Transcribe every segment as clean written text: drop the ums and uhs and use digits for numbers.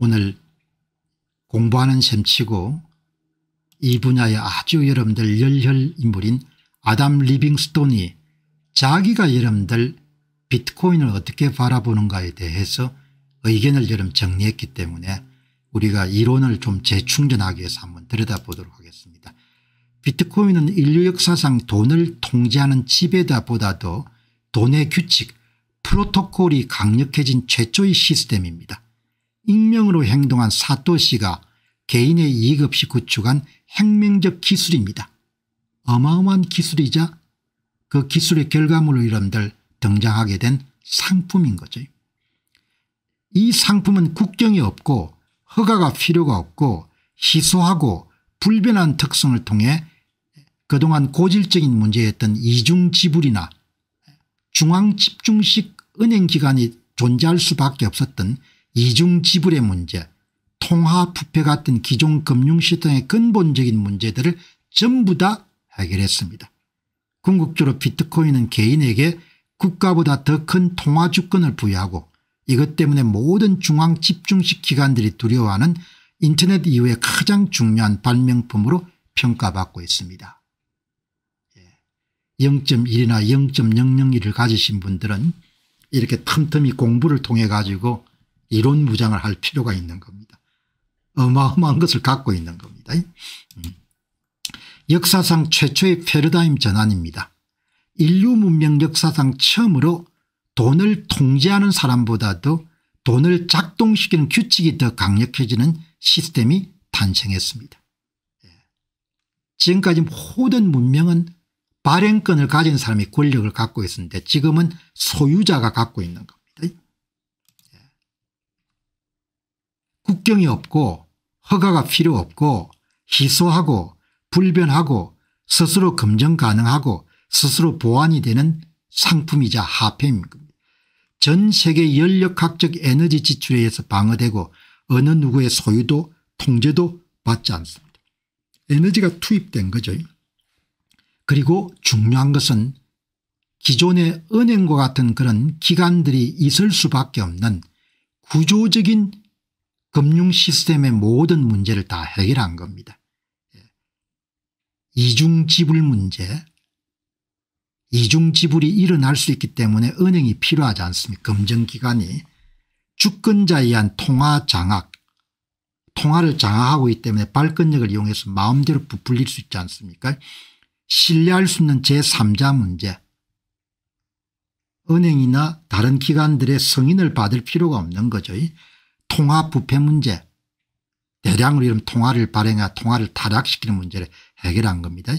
오늘 공부하는 셈치고 이 분야에 아주 여러분들 열혈 인물인 아담 리빙스톤이 자기가 여러분들 비트코인을 어떻게 바라보는가에 대해서 의견을 여러분 정리했기 때문에 우리가 이론을 좀 재충전하기 위해서 한번 들여다보도록 하겠습니다. 비트코인은 인류 역사상 돈을 통제하는 지배자보다도 돈의 규칙 프로토콜이 강력해진 최초의 시스템입니다. 익명으로 행동한 사토시가 개인의 이익 없이 구축한 혁명적 기술입니다. 어마어마한 기술이자 그 기술의 결과물로 여러분들 등장하게 된 상품인 거죠. 이 상품은 국경이 없고 허가가 필요가 없고 희소하고 불변한 특성을 통해 그동안 고질적인 문제였던 이중지불이나 중앙집중식 은행기관이 존재할 수밖에 없었던 이중지불의 문제, 통화부패 같은 기존 금융시스템의 근본적인 문제들을 전부 다 해결했습니다. 궁극적으로 비트코인은 개인에게 국가보다 더 큰 통화주권을 부여하고 이것 때문에 모든 중앙집중식 기관들이 두려워하는 인터넷 이후의 가장 중요한 발명품으로 평가받고 있습니다. 0.1이나 0.001을 가지신 분들은 이렇게 틈틈이 공부를 통해 가지고 이론 무장을 할 필요가 있는 겁니다. 어마어마한 것을 갖고 있는 겁니다. 역사상 최초의 패러다임 전환입니다. 인류 문명 역사상 처음으로 돈을 통제하는 사람보다도 돈을 작동시키는 규칙이 더 강력해지는 시스템이 탄생했습니다. 지금까지 모든 문명은 발행권을 가진 사람이 권력을 갖고 있었는데 지금은 소유자가 갖고 있는 겁니다. 국경이 없고 허가가 필요 없고 희소하고 불변하고 스스로 검증 가능하고 스스로 보완이 되는 상품이자 화폐인 겁니다. 전 세계 연력학적 에너지 지출에 의해서 방어되고 어느 누구의 소유도 통제도 받지 않습니다. 에너지가 투입된 거죠. 그리고 중요한 것은 기존의 은행과 같은 그런 기관들이 있을 수밖에 없는 구조적인 금융 시스템의 모든 문제를 다 해결한 겁니다. 이중지불 문제, 이중지불이 일어날 수 있기 때문에 은행이 필요하지 않습니까? 검증기관이 주권자에 의한 통화 장악, 통화를 장악하고 있기 때문에 발권력을 이용해서 마음대로 부풀릴 수 있지 않습니까? 신뢰할 수 있는 제3자 문제, 은행이나 다른 기관들의 승인을 받을 필요가 없는 거죠. 통화 부패 문제, 대량으로 이런 통화를 발행해 통화를 타락시키는 문제를 해결한 겁니다.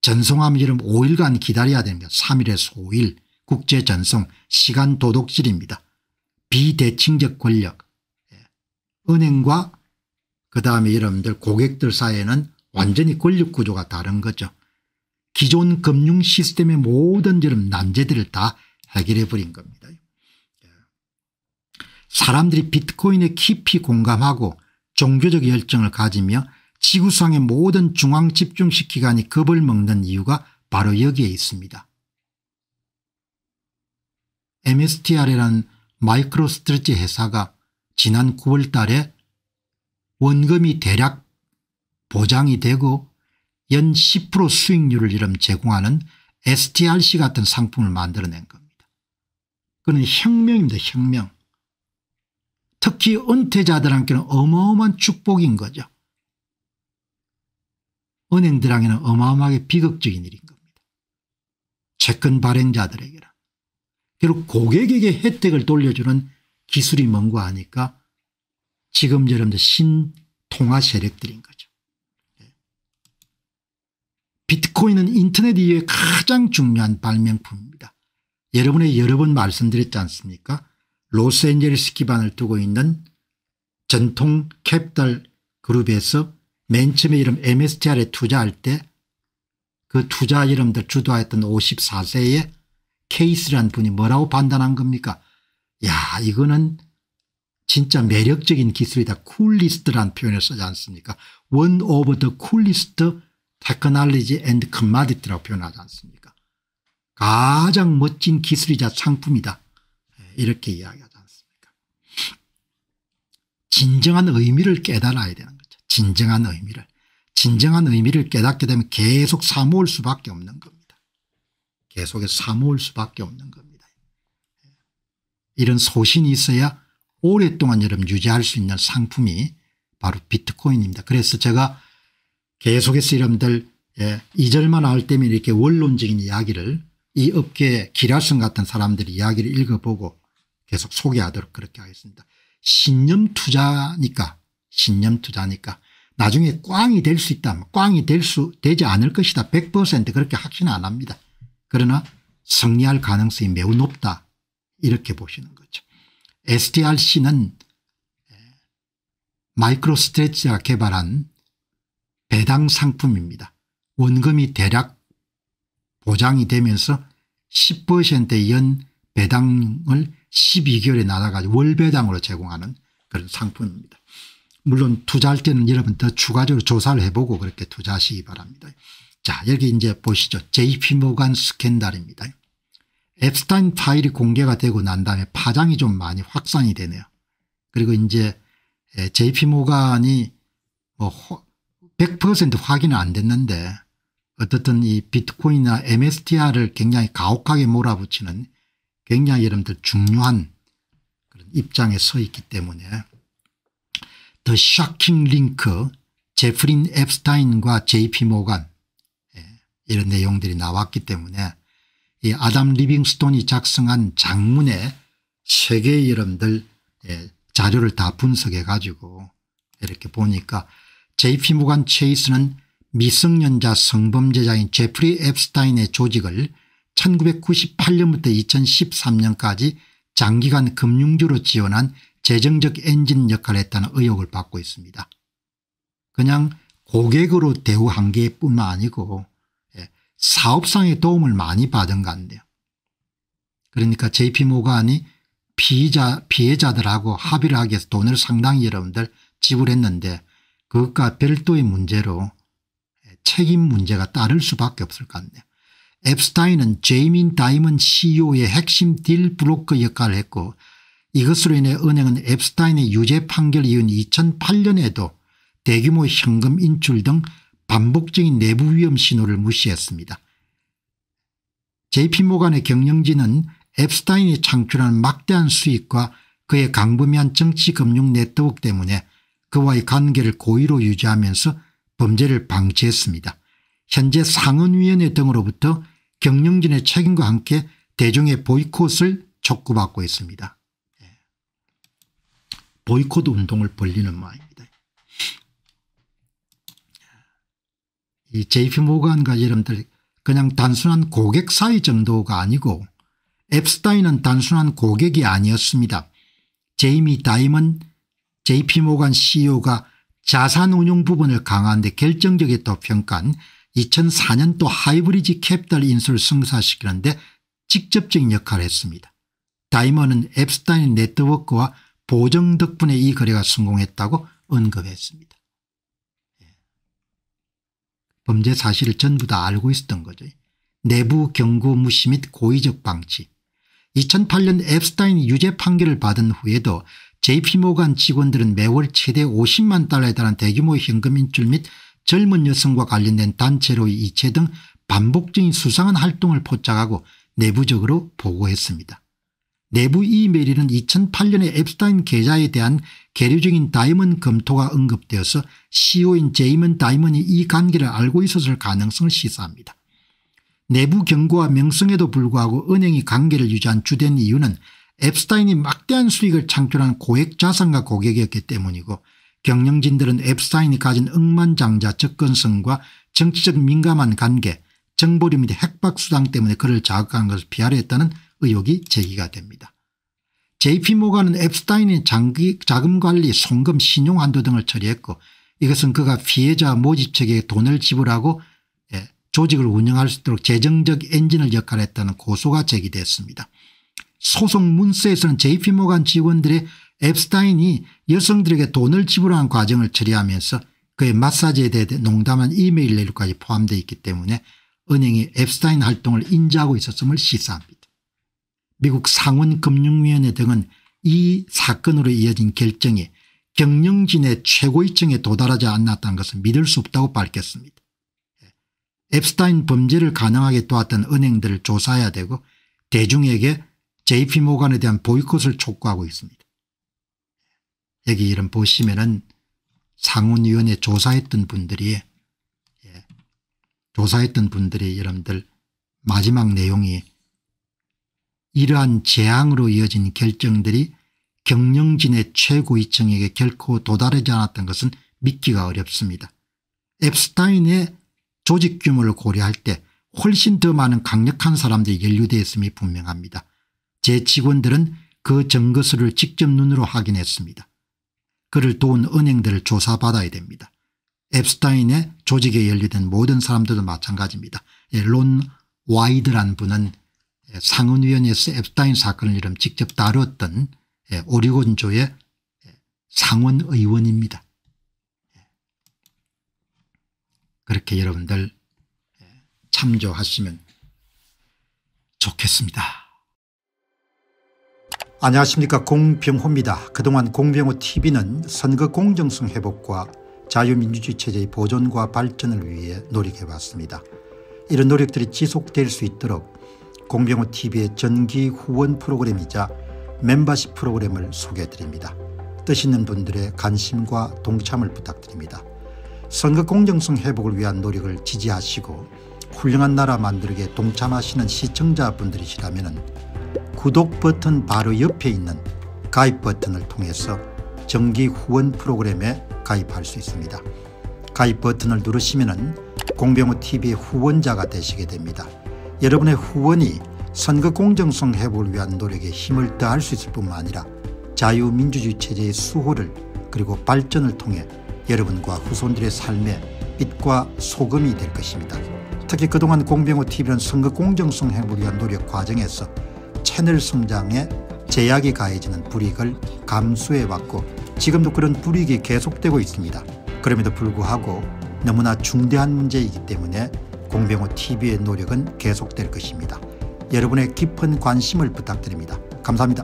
전송하면 이런 5일간 기다려야 됩니다. 3일에서 5일 국제전송 시간 도둑질입니다. 비대칭적 권력, 은행과 그다음에 여러분들 고객들 사이에는 완전히 권력 구조가 다른 거죠. 기존 금융 시스템의 모든 이런 난제들을 다 해결해 버린 겁니다. 사람들이 비트코인에 깊이 공감하고 종교적 열정을 가지며 지구상의 모든 중앙집중식 기관이 겁을 먹는 이유가 바로 여기에 있습니다. MSTR이라는 마이크로스트레치 회사가 지난 9월 달에 원금이 대략 보장이 되고 연 10% 수익률을 이름 제공하는 STRC 같은 상품을 만들어낸 겁니다. 그건 혁명입니다. 혁명. 특히 은퇴자들한테는 어마어마한 축복인 거죠. 은행들에게는 어마어마하게 비극적인 일인 겁니다. 채권 발행자들에게는. 결국 고객에게 혜택을 돌려주는 기술이 뭔가 하니까 지금 여러분들 신통화 세력들인 거죠. 비트코인은 인터넷 이후에 가장 중요한 발명품입니다. 여러분에 여러 번 말씀드렸지 않습니까? 로스앤젤레스 기반을 두고 있는 전통 캐피탈 그룹에서 맨 처음에 이름 MSTR에 투자할 때 그 투자 이름들 주도했던 54세의 케이스라는 분이 뭐라고 판단한 겁니까? 야, 이거는 진짜 매력적인 기술이다. 쿨리스트라는 표현을 쓰지 않습니까? One of the coolest technology and commodity라고 표현하지 않습니까? 가장 멋진 기술이자 상품이다. 이렇게 이야기하지 않습니까? 진정한 의미를 깨달아야 되는 거죠. 진정한 의미를. 진정한 의미를 깨닫게 되면 계속 사모을 수밖에 없는 겁니다. 계속해서 사모을 수밖에 없는 겁니다. 이런 소신이 있어야 오랫동안 여러분 유지할 수 있는 상품이 바로 비트코인입니다. 그래서 제가 계속해서 여러분들 2절만 나올 때면 이렇게 원론적인 이야기를 이 업계의 기라성 같은 사람들이 이야기를 읽어보고 계속 소개하도록 그렇게 하겠습니다. 신념 투자니까 나중에 꽝이 될 수 있다. 꽝이 되지 않을 것이다. 100% 그렇게 확신 안 합니다. 그러나 승리할 가능성이 매우 높다. 이렇게 보시는 거죠. STRC는 마이크로스트레치가 개발한 배당 상품입니다. 원금이 대략 보장이 되면서 10%의 연 배당을 12개월에 나눠가지고 월배당으로 제공하는 그런 상품입니다. 물론 투자할 때는 여러분 더 추가적으로 조사를 해보고 그렇게 투자하시기 바랍니다. 자, 여기 이제 보시죠. JP모간 스캔들입니다. 앱스타인 파일이 공개가 되고 난 다음에 파장이 좀 많이 확산이 되네요. 그리고 이제 JP모간이 뭐 100% 확인은 안 됐는데 어떻든 이 비트코인이나 MSTR을 굉장히 가혹하게 몰아붙이는 굉장히 여러분들 중요한 그런 입장에 서 있기 때문에 더 쇼킹 링크 제프린 앱스타인과 JP모간 이런 내용들이 나왔기 때문에 이 아담 리빙스톤이 작성한 장문의 세 개의 여러분들 자료를 다 분석해 가지고 이렇게 보니까 JP모간 체이스는 미성년자 성범죄자인 제프리 앱스타인의 조직을 1998년부터 2013년까지 장기간 금융주로 지원한 재정적 엔진 역할을 했다는 의혹을 받고 있습니다. 그냥 고객으로 대우한 게 뿐만 아니고 사업상의 도움을 많이 받은 것 같네요. 그러니까 JP모간이 피해자들하고 합의를 하기 위해서 돈을 상당히 여러분들 지불했는데 그것과 별도의 문제로 책임 문제가 따를 수밖에 없을 것 같네요. 앱스타인은 제이민 다이먼 CEO의 핵심 딜 브로커 역할을 했고 이것으로 인해 은행은 앱스타인의 유죄 판결을 이은 2008년에도 대규모 현금 인출 등 반복적인 내부 위험 신호를 무시했습니다. JP모간의 경영진은 앱스타인이 창출한 막대한 수익과 그의 광범위한 정치금융 네트워크 때문에 그와의 관계를 고의로 유지하면서 범죄를 방치했습니다. 현재 상원위원회 등으로부터 경영진의 책임과 함께 대중의 보이콧을 촉구받고 있습니다. 보이콧 운동을 벌리는 모양입니다. 이 JP모간과 여러분들 그냥 단순한 고객 사이 정도가 아니고 앱스타인은 단순한 고객이 아니었습니다. 제이미 다이먼 JP모간 CEO가 자산운용 부분을 강화하는 데 결정적이었다고 평가한 2004년도 하이브리지 캐피탈 인수를 성사시키는 데 직접적인 역할을 했습니다. 다이먼은 앱스타인 네트워크와 보정 덕분에 이 거래가 성공했다고 언급했습니다. 범죄 사실을 전부 다 알고 있었던 거죠. 내부 경고 무시 및 고의적 방치. 2008년 앱스타인이 유죄 판결을 받은 후에도 JP모간 직원들은 매월 최대 50만 달러에 달하는 대규모의 현금 인출 및 젊은 여성과 관련된 단체로의 이체 등 반복적인 수상한 활동을 포착하고 내부적으로 보고했습니다. 내부 이메일에는 2008년에 앱스타인 계좌에 대한 계류적인 다이먼 검토가 언급되어서 CEO인 제이먼 다이먼이 이 관계를 알고 있었을 가능성을 시사합니다. 내부 경고와 명성에도 불구하고 은행이 관계를 유지한 주된 이유는 앱스타인이 막대한 수익을 창출한 고액 자산가 고객이었기 때문이고 경영진들은 앱스타인이 가진 억만장자 접근성과 정치적 민감한 관계, 정보류 및 핵박수당 때문에 그를 자극하는 것을 피하려 했다는 의혹이 제기가 됩니다. JP모간은 앱스타인의 자금관리, 송금, 신용한도 등을 처리했고 이것은 그가 피해자 모집 측에 돈을 지불하고 조직을 운영할 수 있도록 재정적 엔진을 역할했다는 고소가 제기됐습니다. 소송 문서에서는 JP모간 직원들의 앱스타인이 여성들에게 돈을 지불하는 과정을 처리하면서 그의 마사지에 대해 농담한 이메일 내용까지 포함되어 있기 때문에 은행이 앱스타인 활동을 인지하고 있었음을 시사합니다. 미국 상원금융위원회 등은 이 사건으로 이어진 결정이 경영진의 최고위층에 도달하지 않았다는 것은 믿을 수 없다고 밝혔습니다. 앱스타인 범죄를 가능하게 도왔던 은행들을 조사해야 되고 대중에게 JP모간에 대한 보이콧을 촉구하고 있습니다. 여기 이런 보시면은 상원위원회 조사했던 분들이 여러분들 마지막 내용이 이러한 재앙으로 이어진 결정들이 경영진의 최고위층에게 결코 도달하지 않았던 것은 믿기가 어렵습니다. 앱스타인의 조직 규모를 고려할 때 훨씬 더 많은 강력한 사람들이 연루되어 있음이 분명합니다. 제 직원들은 그 증거서를 직접 눈으로 확인했습니다. 그를 도운 은행들을 조사받아야 됩니다. 앱스타인의 조직에 연루된 모든 사람들도 마찬가지입니다. 론 와이드란 분은 상원위원회에서 앱스타인 사건을 이름 직접 다뤘던 오리곤주의 상원의원입니다. 그렇게 여러분들 참조하시면 좋겠습니다. 안녕하십니까, 공병호입니다. 그동안 공병호TV는 선거 공정성 회복과 자유민주주의 체제의 보존과 발전을 위해 노력해왔습니다. 이런 노력들이 지속될 수 있도록 공병호TV의 정기 후원 프로그램이자 멤버십 프로그램을 소개해드립니다. 뜻 있는 분들의 관심과 동참을 부탁드립니다. 선거 공정성 회복을 위한 노력을 지지하시고 훌륭한 나라 만들기에 동참하시는 시청자분들이시라면 구독 버튼 바로 옆에 있는 가입 버튼을 통해서 정기 후원 프로그램에 가입할 수 있습니다. 가입 버튼을 누르시면 공병호TV의 후원자가 되시게 됩니다. 여러분의 후원이 선거 공정성 회복을 위한 노력에 힘을 더할 수 있을 뿐만 아니라 자유민주주의 체제의 수호를 그리고 발전을 통해 여러분과 후손들의 삶에 빛과 소금이 될 것입니다. 특히 그동안 공병호TV는 선거 공정성 회복을 위한 노력 과정에서 채널 성장에 제약이 가해지는 불이익을 감수해왔고 지금도 그런 불이익이 계속되고 있습니다. 그럼에도 불구하고 너무나 중대한 문제이기 때문에 공병호TV의 노력은 계속될 것입니다. 여러분의 깊은 관심을 부탁드립니다. 감사합니다.